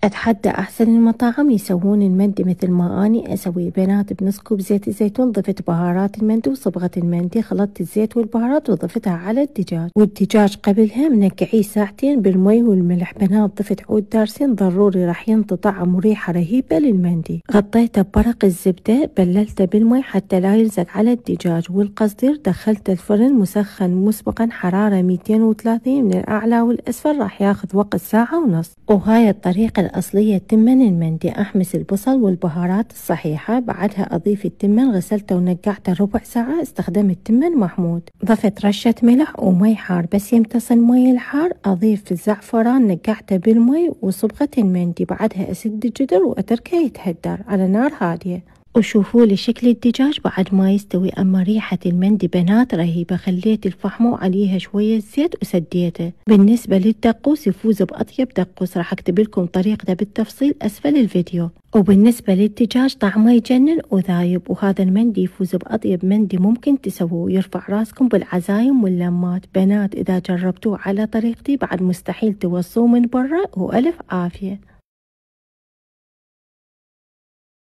أتحدى أحسن المطاعم يسوون المندي مثل ما أني أسوي. بنات بنص كوب زيت الزيتون ضفت بهارات المندي وصبغة المندي، خلطت الزيت والبهارات وضفتها على الدجاج، والدجاج قبلها منقعيه ساعتين بالمي والملح. بنات ضفت عود دارسين ضروري راح ينطي طعم وريحة رهيبة للمندي. غطيته بورق الزبدة، بللته بالمي حتى لا يلزق على الدجاج، والقصدير دخلته الفرن مسخن مسبقا حرارة 230 من الأعلى والأسفل، راح ياخذ وقت ساعة ونص. وهاي الطريقة الأصلية تمن المندي. أحمس البصل والبهارات الصحيحة، بعدها أضيف التمن، غسلته ونقعته ربع ساعة. استخدمت تمن محمود. ضفت رشة ملح ومي حار، بس يمتص مي الحار أضيف الزعفران نقعته بالمي وصبغة المندي، بعدها أسد الجدر وأتركه يتهدر على نار هادية. وشوفوا لي شكل الدجاج بعد ما يستوي، أما ريحة المندي بنات رهيبة. خليت الفحم وعليها شوية زيت وسديته. بالنسبة للدقوس يفوز بأطيب دقوس، راح أكتب لكم طريقته بالتفصيل أسفل الفيديو. وبالنسبة للدجاج طعمه يجنن وذايب، وهذا المندي يفوز بأطيب مندي ممكن تسووه، يرفع راسكم بالعزايم واللمات. بنات إذا جربتوه على طريقتي بعد مستحيل توصوه من برا، وألف عافية.